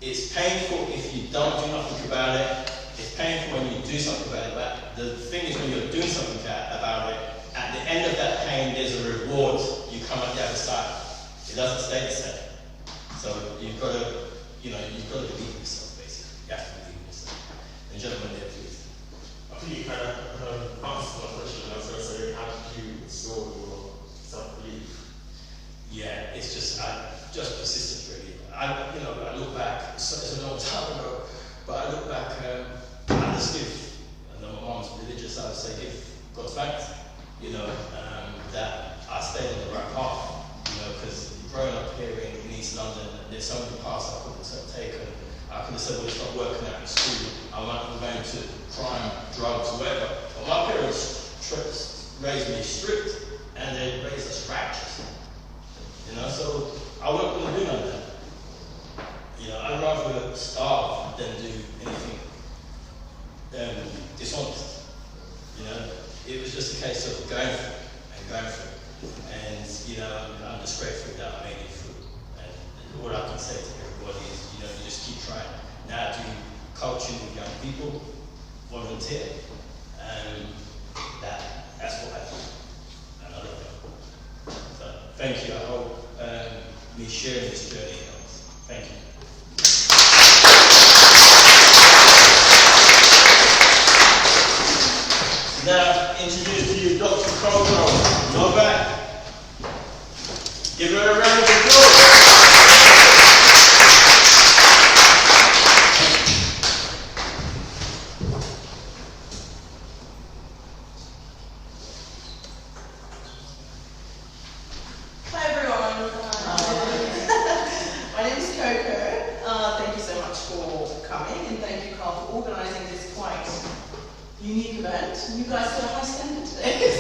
it's painful if you don't do nothing about it. It's painful when you do something about it. But the thing is, when you're doing something about it, at the end of that pain, there's a reward. You come out the other side. It doesn't stay the same. So you've got to, you've got to believe in yourself, basically. You have to believe in yourself. And gentlemen, there, please. I think you kind of answered my question. I was going to say, how did you restore your self-belief? Yeah, it's just persistence, really. I look back. It's a long time ago, but I look back. I just give, and my mom's religious. I would say, give God thanks. That I stayed on the right path. Because growing up here in East London, there's so many paths I could have taken. I could have said, well, stop working out in school. I'm going to crime, drugs, whatever. But my parents raised me strict, and they raised us righteous. So I wasn't going to do none of that. I'd rather starve than do anything dishonest. It was just a case of going for it and going for it. And I'm just grateful that I made it through. And what I can say to everybody is, you just keep trying. Now I do coaching with young people, volunteer, and that's what I do. And I love it. So thank you. I hope me sharing this journey helps. Thank you. Now, introduce to you Dr. Coco Novak. Give her a round of applause. Hi everyone. My name is Coco. Thank you so much for coming, and thank you, Carl, for organising this quite unique event. You guys got a high standard today.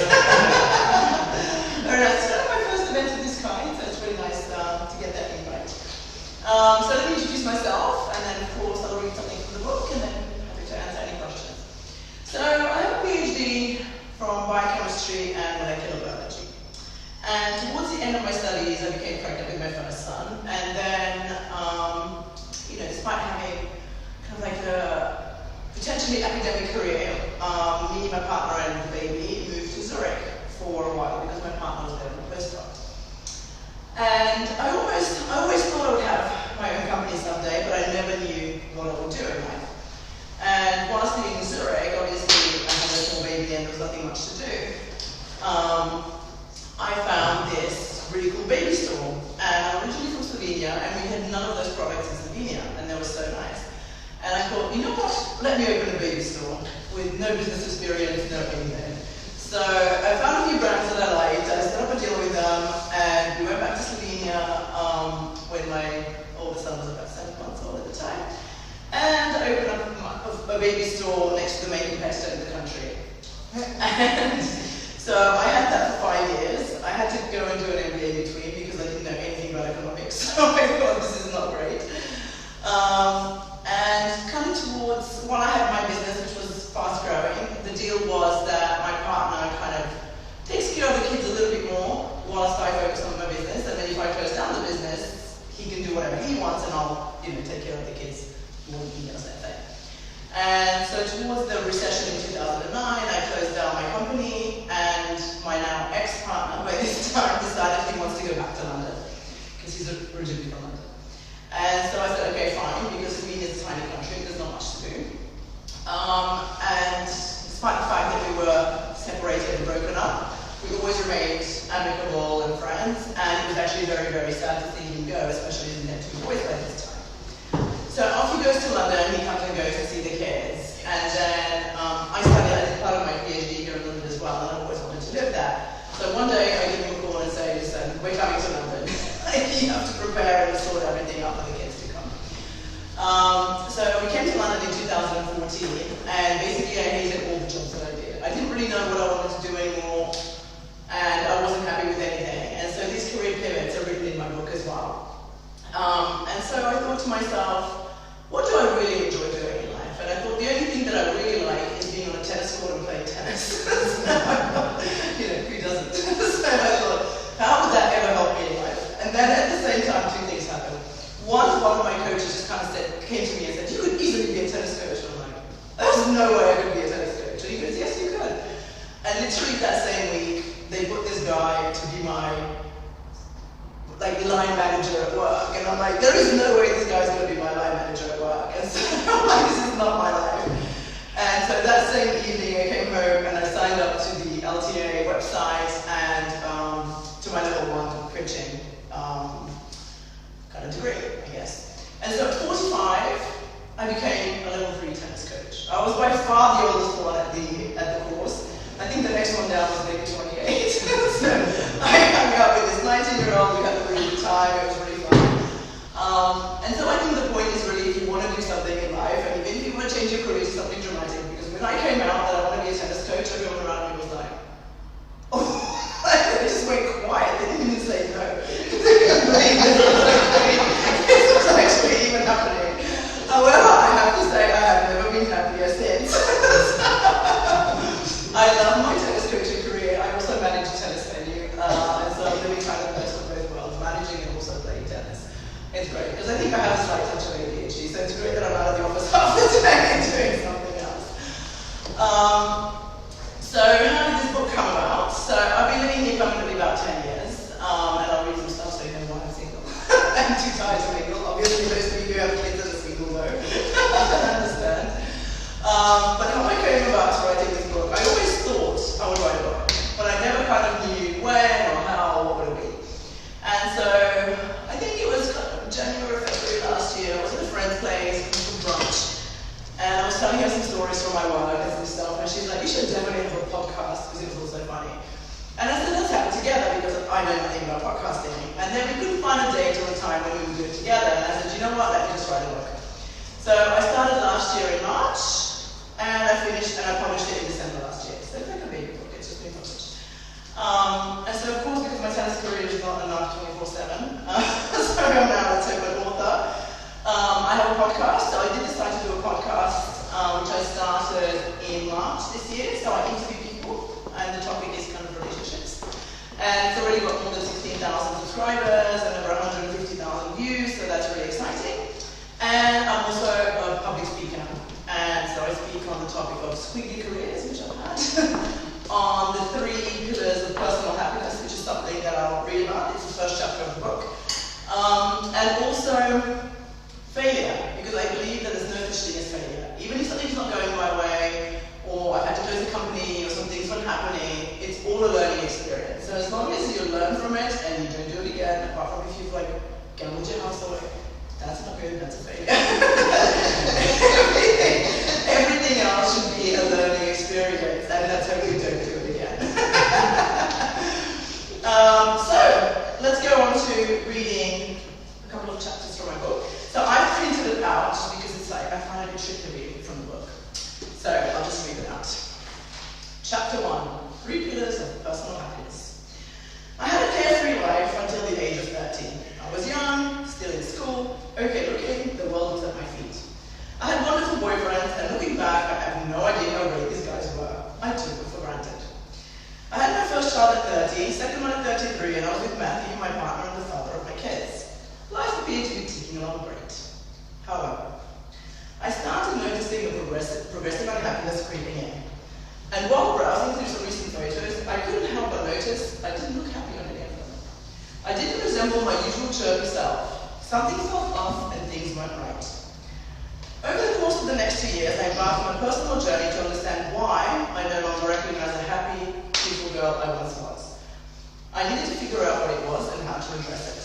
Alright, it's kind of my first event of this kind, so it's really nice to get that invite. So let me introduce myself, and then of course I'll read something from the book, and then happy to answer any questions. So I have a PhD from biochemistry and molecular biology. And towards the end of my studies, I became pregnant with my first son, and then, despite having kind of like a potentially academic career, me, my partner, and the baby moved to Zurich for a while because my partner was there on a postdoc. And I always thought I would have my own company someday, but I never knew what I would do in life. And whilst living in Zurich, obviously I had a small baby and there was nothing much to do. I found this really cool baby store, and I'm originally from Slovenia, and we had none of those products in Slovenia, and they were so nice. And I thought, you know what, let me open a baby store with no business experience, no anything. So I found a few brands that I liked, I set up a deal with them, and we went back to Slovenia when my older son was about 7 months old at the time. And I opened up a baby store next to the main competitor in the country. And so I had that for 5 years. I had to go and do an MBA in between because I didn't know anything about economics, so I thought this is not great. And coming towards, when I had my business, which was fast growing, the deal was that my partner kind of takes care of the kids a little bit more whilst I focus on my business, and then if I close down the business, he can do whatever he wants and I'll take care of the kids when he does that thing. And so towards the recession in 2009, I closed down my company, and my now ex-partner by this time decided he wants to go back to London because he's originally from London. And so I said, okay, fine, because Slovenia is a tiny country, there's not much to do. And despite the fact that we were separated and broken up, we always remained amicable and friends, and it was actually very, very sad to see him go, especially as he had 2 boys by this time. So off he goes to London, he comes and goes to see the kids, and then I did part of my PhD here in London as well, and I've always wanted to live there. So one day I give him a call and say, listen, we're coming to London. You have to prepare and sort everything out for the kids to come. So we came to London in 2014, and basically I hated all the jobs that I did. I didn't really know what I wanted to do anymore, and I wasn't happy with anything. And so these career pivots are written in my book as well. And so I thought to myself, what do I really enjoy doing in life? And I thought the only thing that I really like is being on a tennis court and playing tennis. Who doesn't? So I thought, how would that ever help me in life? And then at the same time, 2 things happened. One of my coaches just kind of said, came to me and said, you could easily be a tennis coach. And I'm like, there's no way I could be a tennis coach. And he goes, yes, you could. And literally that same week, they put this guy to be my line manager at work. And I'm like, there is no way this guy's going to be my line manager at work. And so I'm like, this is not my life. And so that same evening, I came home and I signed up to the LTA website and to my level 1 coaching kind of degree, I guess. And so at 45, I became a level 3 tennis coach. I was by far the oldest one at the course. I think the next one down was maybe 28. So I hung out with this 19-year-old. We had a really good time. It was really fun. And so I think the point is really, if you want to do something in life, and even if you want to change your career to something dramatic, because when I came out that I want to be a tennis coach, everyone around me was like, oh, they just went quiet. They didn't even say no. They couldn't believe this was actually even happening. However, I have to say I have never been happier since. I love my tennis coaching career. I also manage a tennis venue, and so I'm living kind of the best of both worlds, managing and also playing tennis. It's great, because I think I have a slight touch of ADHD, so it's great that I'm out of the office half the day and doing something else. So how did this book come about? So I've been living here permanently about 10 years, and I'll read some stuff so you know why I'm single. I'm too tired to mingle. Obviously, those of you who have kids that are single know. I understand. But how I came about to writing this book, I always thought I would write a book, but I never kind of knew when or how or what would it be. And so I think it was January or February last year. I was at a friend's place for brunch, and I was telling her some stories from my work and some stuff, and she's like, you should definitely have a podcast, because it was also funny. And I said, let's have it together, because I know nothing about podcasting. And then we couldn't find a date or a time when we would do it together, and I said, you know what, let me just write a book. So I started last year in March, and I published it in December last year. So it's like a baby book, it's just been published. And so of course, because my tennis career is not enough 24/7, so I'm now an author. I have a podcast, so I did decide to do a podcast, which I started in March this year. So I interview people, and the topic is kind of relationships. And it's already got more than 16,000 subscribers and over 150,000 views, so that's really exciting. And I'm also a public speaker. And so I speak on the topic of squiggly careers, which I've had, on the 3 pillars of personal happiness, which is something that I'll read about. It's the first chapter of the book. And also failure, because I believe that there's no such thing as failure. Even if something's not going my way, or I've had to close a company, or something's not happening, it's all a learning experience. So as long as you learn from it and you don't do it again, apart from if you've gambled your house away, that's not good, that's a failure. Everything else should be a learning experience, and let's hope we don't do it again. So, let's go on to reading a couple of chapters from my book. So I've printed it out just because it's I find it a bit tricky reading from the book. So I'll just read it out. Chapter 1, 3 pillars of personal happiness. I had a carefree life until the age of 13. I was young, still in school, okay looking, the world was at my feet. I had wonderful boyfriends, and looking back, I have no idea how great these guys were. I took them for granted. I had my first child at 30, second one at 33, and I was with Matthew, my partner, and the father of my kids. Life appeared to be ticking along great. However, I started noticing a progressive unhappiness creeping in. And while browsing through some recent photos, I couldn't help but notice I didn't look happy on any of them. I didn't resemble my usual chirpy self. Something felt off and things weren't right. Over the course of the next 2 years, I embarked on a personal journey to understand why I no longer recognize the happy, peaceful girl I once was. I needed to figure out what it was and how to address it.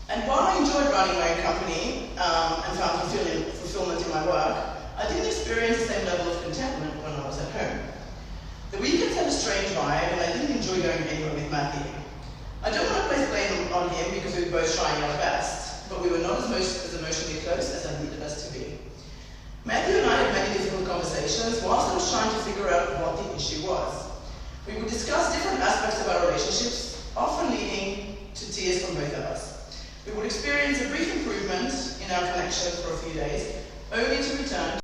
And while I enjoyed running my own company and found fulfillment in my work, I didn't experience the same level of contentment when I was at home. The weekends had a strange vibe, and I didn't enjoy going anywhere with Matthew. I don't want to place blame on him because we were both trying our best, but we were not as emotionally close as I needed us to be. Matthew and I had many difficult conversations whilst I was trying to figure out what the issue was. We would discuss different aspects of our relationships, often leading to tears from both of us. We would experience a brief improvement in our connection for a few days, only to return